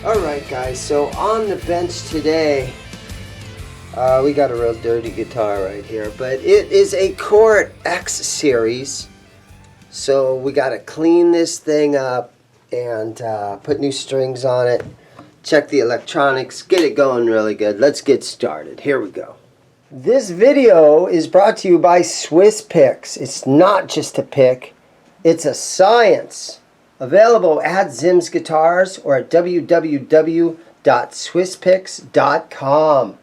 Alright guys, so on the bench today, we got a real dirty guitar right here, but it is a Cort X Series. So we got to clean this thing up and put new strings on it, check the electronics, get it going really good. Let's get started. Here we go. This video is brought to you by Swiss Picks. It's not just a pick, it's a science. Available at ZIMM'S Guitars or at www.swisspicks.com.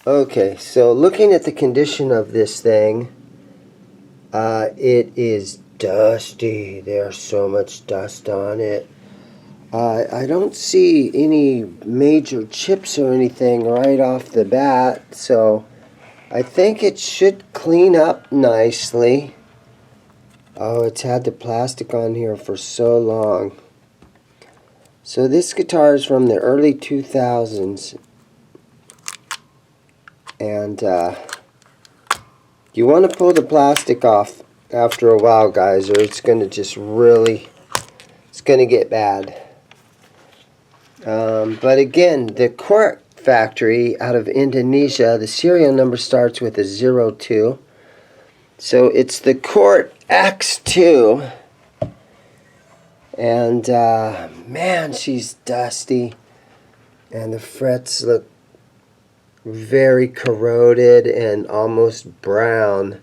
Okay, so looking at the condition of this thing, it is dusty. There's so much dust on it. I don't see any major chips or anything right off the bat, so I think it should clean up nicely. Oh, it's had the plastic on here for so long. So this guitar is from the early 2000s. And you want to pull the plastic off after a while, guys, or it's going to just really, it's going to get bad. But again, the Cort factory out of Indonesia, the serial number starts with a 02. So it's the Cort X-2, and man, she's dusty, and the frets look very corroded and almost brown.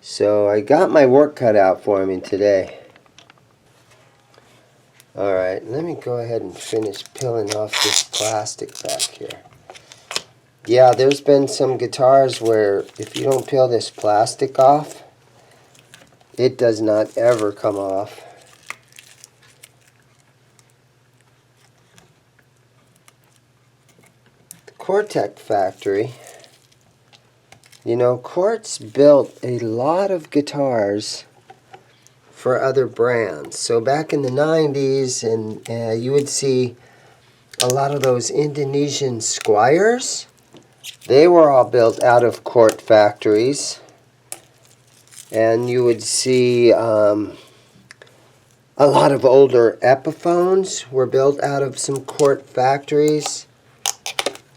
So I got my work cut out for me today. Alright, let me go ahead and finish peeling off this plastic back here. Yeah, there's been some guitars where if you don't peel this plastic off, it does not ever come off. The Cort X factory, you know, Cort's built a lot of guitars for other brands. So back in the 90s, and you would see a lot of those Indonesian Squires. They were all built out of Cort factories. And you would see a lot of older Epiphones were built out of some Cort factories.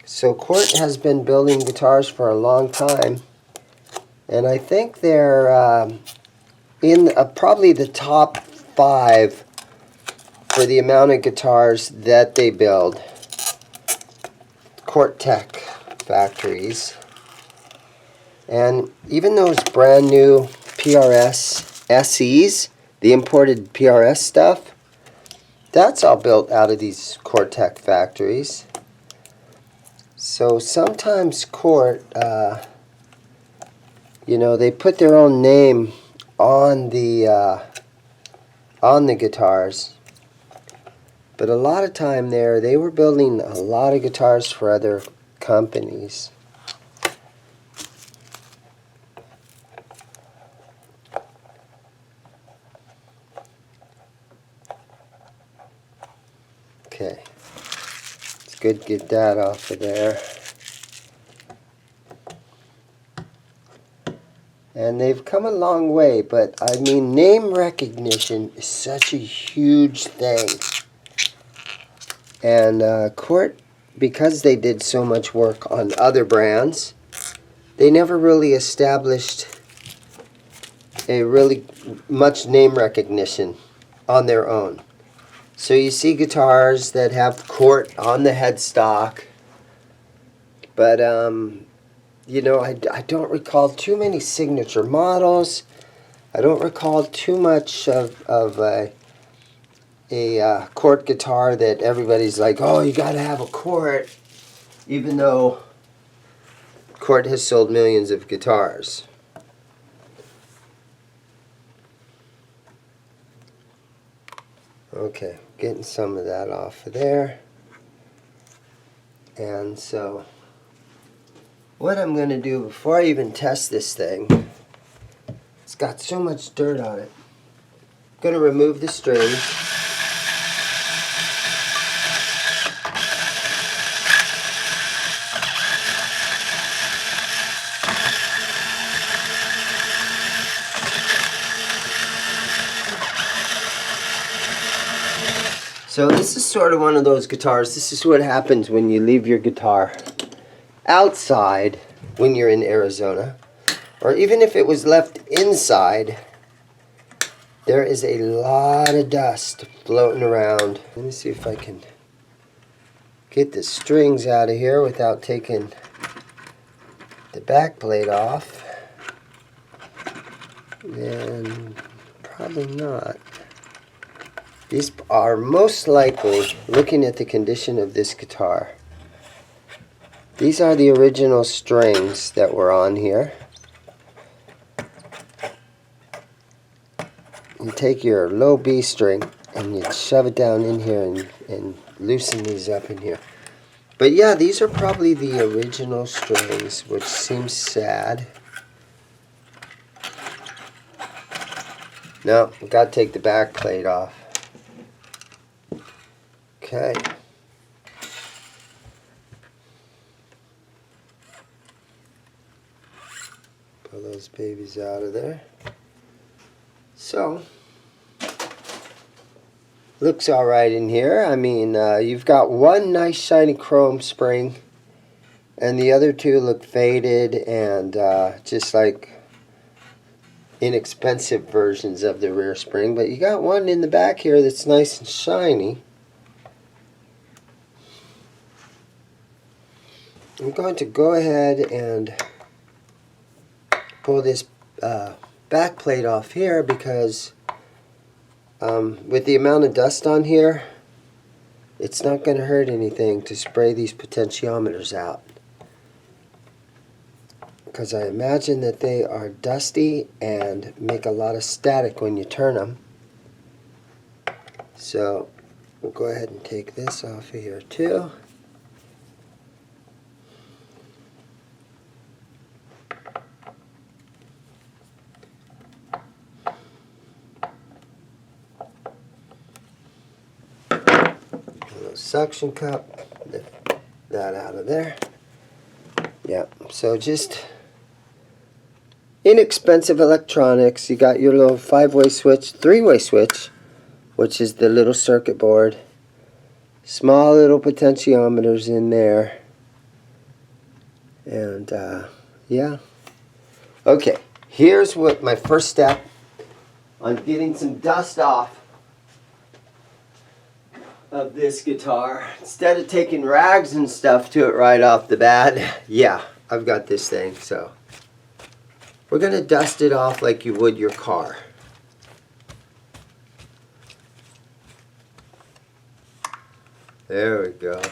So Cort has been building guitars for a long time. And I think they're in probably the top 5 for the amount of guitars that they build. Cort X factories. And even those brand new PRS SEs, the imported PRS stuff, that's all built out of these Cort X factories. So sometimes Cort, you know, they put their own name on the guitars. But a lot of time there, they were building a lot of guitars for other companies. Okay, it's good to get that off of there. And they've come a long way, but I mean, name recognition is such a huge thing. And Cort, because they did so much work on other brands, they never really established a really much name recognition on their own. So you see guitars that have Cort on the headstock, but you know, I don't recall too many signature models. I don't recall too much of a Cort guitar that everybody's like, oh, you got to have a Cort, even though Cort has sold millions of guitars. Okay, getting some of that off of there. And so what I'm going to do before I even test this thing, it's got so much dirt on it, I'm going to remove the string. So this is sort of one of those guitars. This is what happens when you leave your guitar outside when you're in Arizona. Or even if it was left inside, there is a lot of dust floating around. Let me see if I can get the strings out of here without taking the back plate off. And probably not. These are most likely, looking at the condition of this guitar, these are the original strings that were on here. You take your low B string and you shove it down in here and loosen these up in here. But yeah, these are probably the original strings, which seems sad. No, we've got to take the back plate off. Okay. Pull those babies out of there. So, looks alright in here. I mean, you've got one nice shiny chrome spring, and the other two look faded and just like inexpensive versions of the rear spring. But you got one in the back here that's nice and shiny. I'm going to go ahead and pull this back plate off here because with the amount of dust on here, it's not going to hurt anything to spray these potentiometers out, because I imagine that they are dusty and make a lot of static when you turn them. So we'll go ahead and take this off of here too. Suction cup, lift that out of there. Yep, so just inexpensive electronics. You got your little 5-way switch, 3-way switch, which is the little circuit board. Small little potentiometers in there. And yeah. Okay, here's what my first step on getting some dust off of this guitar. Instead of taking rags and stuff to it right off the bat, yeah, I've got this thing. So we're going to dust it off like you would your car. There we go.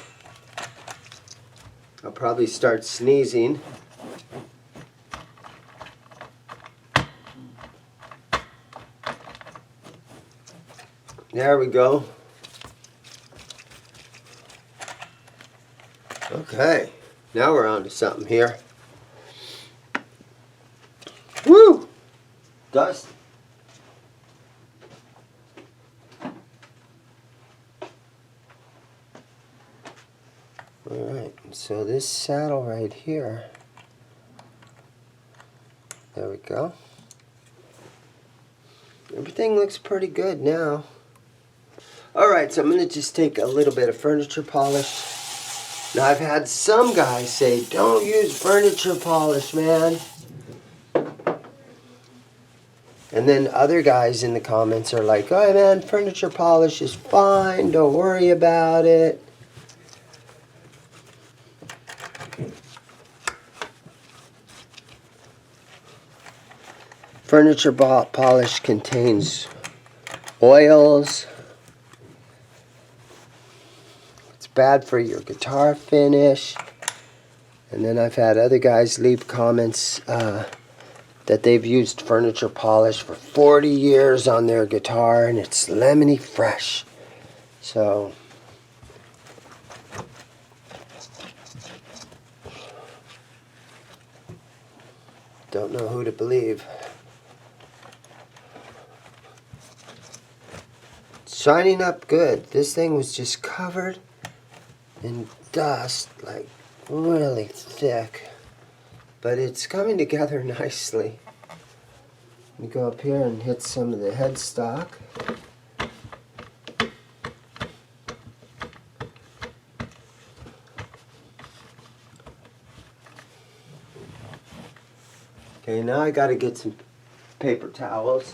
I'll probably start sneezing. There we go. Okay, now we're on to something here. Woo! Dust. Alright, so this saddle right here, there we go. Everything looks pretty good now. Alright, so I'm going to just take a little bit of furniture polish. Now, I've had some guys say, don't use furniture polish, man. And then other guys in the comments are like, oh man, furniture polish is fine, don't worry about it. Furniture polish contains oils. Bad for your guitar finish. And then I've had other guys leave comments that they've used furniture polish for 40 years on their guitar and it's lemony fresh. So don't know who to believe. It's shining up good. This thing was just covered in dust, like really thick, but it's coming together nicely. You go up here and hit some of the headstock. Okay, now I gotta get some paper towels.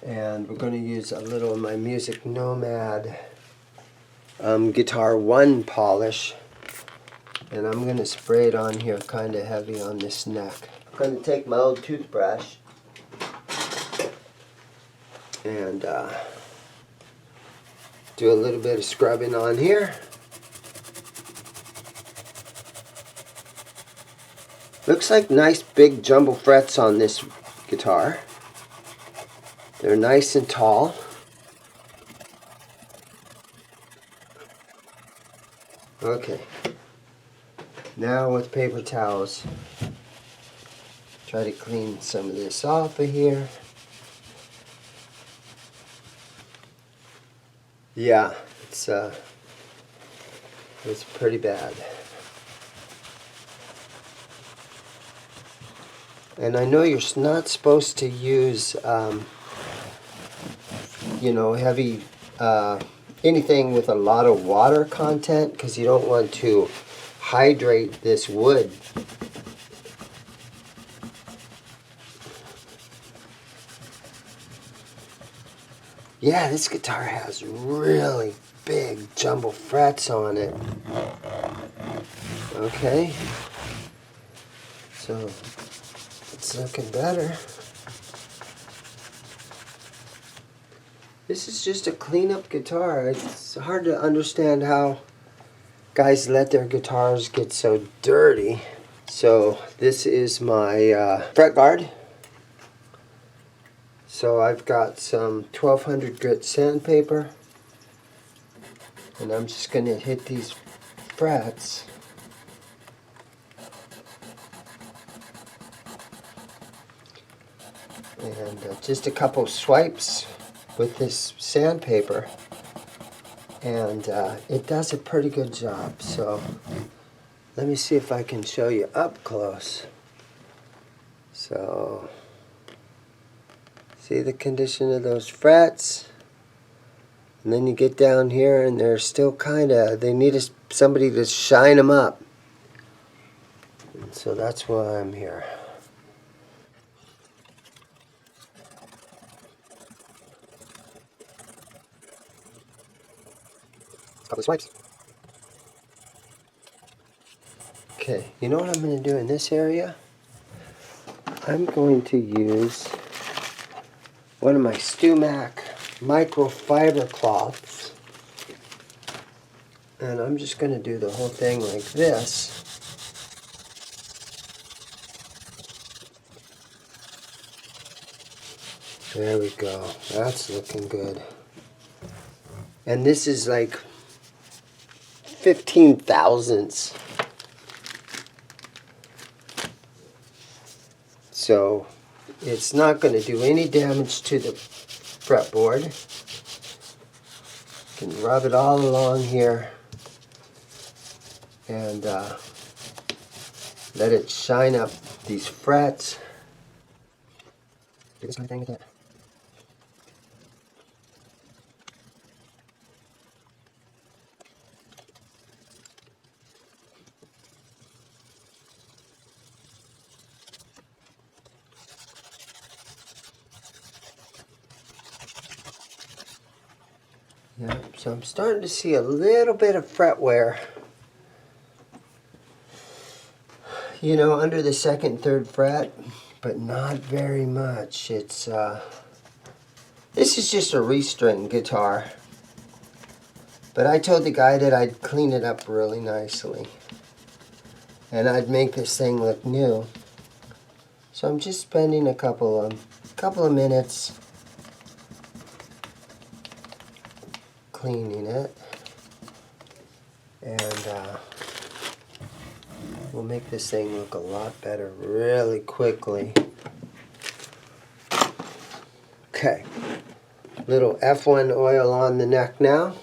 And we're going to use a little of my Music Nomad Guitar 1 polish. And I'm going to spray it on here kind of heavy on this neck. I'm going to take my old toothbrush and do a little bit of scrubbing on here. Looks like nice big jumbo frets on this guitar. They're nice and tall. Okay. Now with paper towels, try to clean some of this off of here. Yeah, it's pretty bad. And I know you're not supposed to use you know, heavy anything with a lot of water content, because you don't want to hydrate this wood. Yeah, this guitar has really big jumbo frets on it. Okay, so it's looking better. This is just a clean-up guitar. It's hard to understand how guys let their guitars get so dirty. So this is my fret guard. So I've got some 1200 grit sandpaper, and I'm just going to hit these frets. And just a couple swipes with this sandpaper, and it does a pretty good job. So let me see if I can show you up close. So see the condition of those frets, and then you get down here and they're still kind of, they need somebody to shine them up. And so that's why I'm here. Couple of swipes. Okay, you know what I'm going to do in this area? I'm going to use one of my StewMac microfiber cloths, and I'm just going to do the whole thing like this. There we go. That's looking good. And this is like 15 thousandths. So it's not going to do any damage to the fretboard. You can rub it all along here and let it shine up these frets. Do this kind of thing with it. Yeah, so I'm starting to see a little bit of fret wear, you know, under the second and third fret, but not very much. It's this is just a restring guitar, but I told the guy that I'd clean it up really nicely and I'd make this thing look new. So I'm just spending a couple of minutes cleaning it, and we'll make this thing look a lot better really quickly. Okay, little F1 oil on the neck now.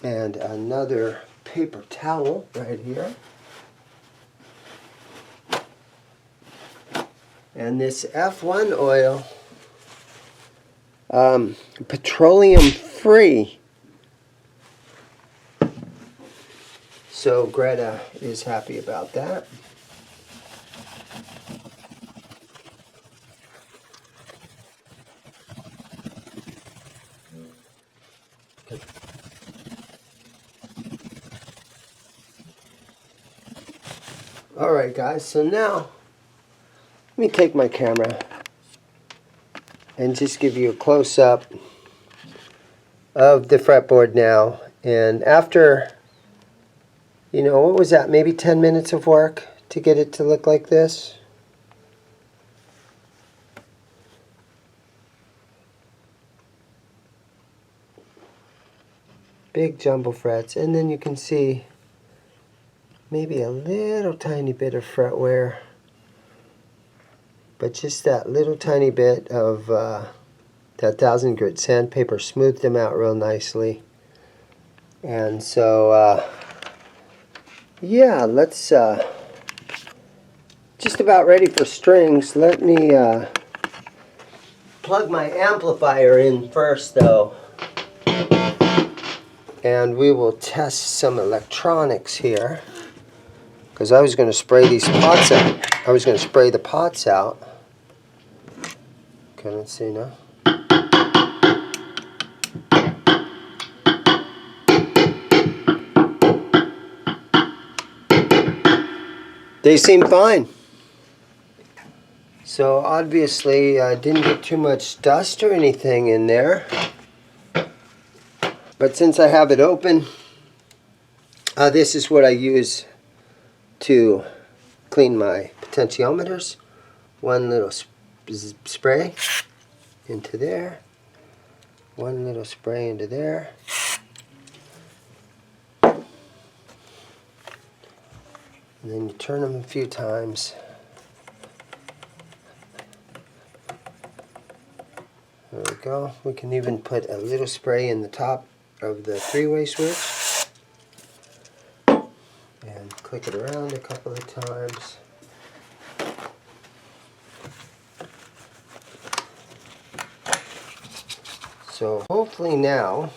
And another paper towel right here. And this F1 oil, petroleum free. So Greta is happy about that. Alright guys, so now let me take my camera and just give you a close-up of the fretboard now. And after, you know, what was that, maybe 10 minutes of work to get it to look like this? Big jumbo frets, and then you can see maybe a little tiny bit of fret wear, but just that little tiny bit of that 1000 grit sandpaper smoothed them out real nicely. And so yeah, let's just about ready for strings. Let me plug my amplifier in first though, and we will test some electronics here. Because I was going to spray these pots out. I was going to spray the pots out. Okay, let's see now. They seem fine. So obviously I didn't get too much dust or anything in there. But since I have it open, this is what I use to clean my potentiometers. One little spray into there, one little spray into there, and then you turn them a few times. There we go. We can even put a little spray in the top of the three-way switch and click it around a couple of times. So hopefully now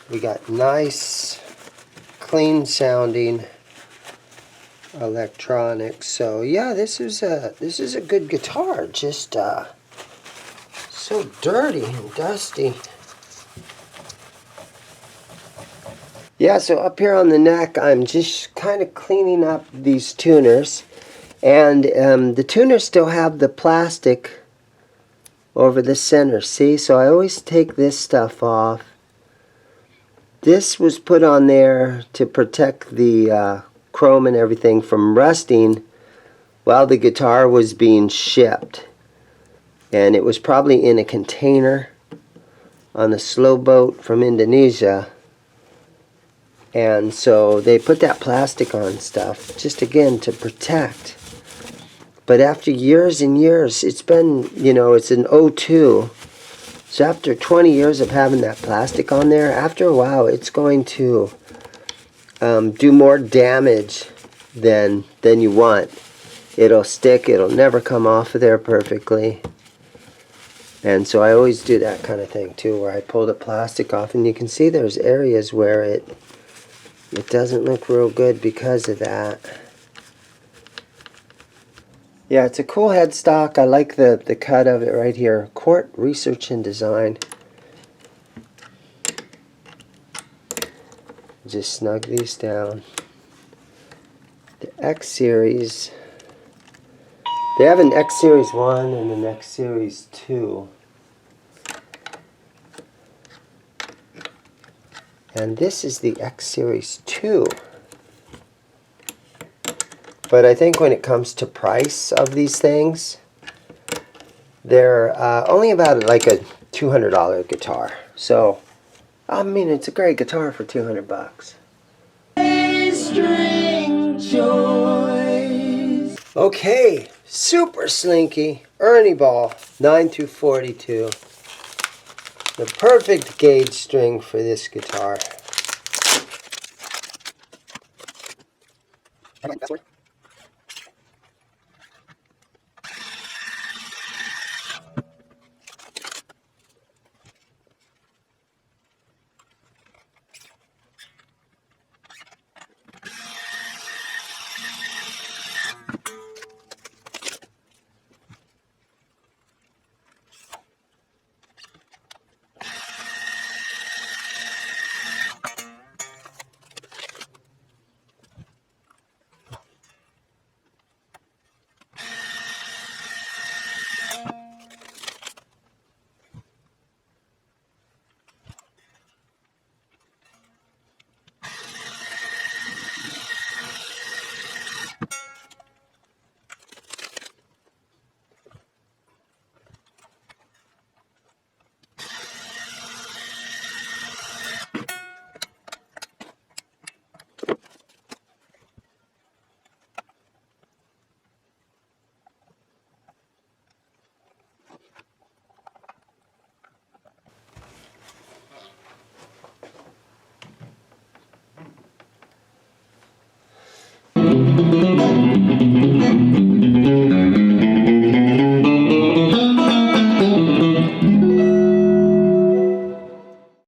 we got nice, clean sounding electronics. So yeah, this is a good guitar. Just so dirty and dusty. Yeah, so up here on the neck, I'm just kind of cleaning up these tuners. And the tuners still have the plastic over the center, see? So I always take this stuff off. This was put on there to protect the chrome and everything from rusting while the guitar was being shipped. And it was probably in a container on a slow boat from Indonesia. And so they put that plastic on stuff, just again to protect. But after years and years, it's been, you know, it's an '02. So after 20 years of having that plastic on there, after a while, it's going to do more damage than you want. It'll stick, it'll never come off of there perfectly. And so I always do that kind of thing too, where I pull the plastic off, and you can see there's areas where it doesn't look real good because of that. Yeah, it's a cool headstock. I like the cut of it right here. Cort Research and Design. Just snug these down. The X Series. They have an X Series 1 and an X Series 2. And this is the X Series 2. But I think when it comes to price of these things, they're only about like a $200 guitar. So, I mean, it's a great guitar for $200. String choice. Okay, super slinky Ernie Ball 9 242. The perfect gauge string for this guitar.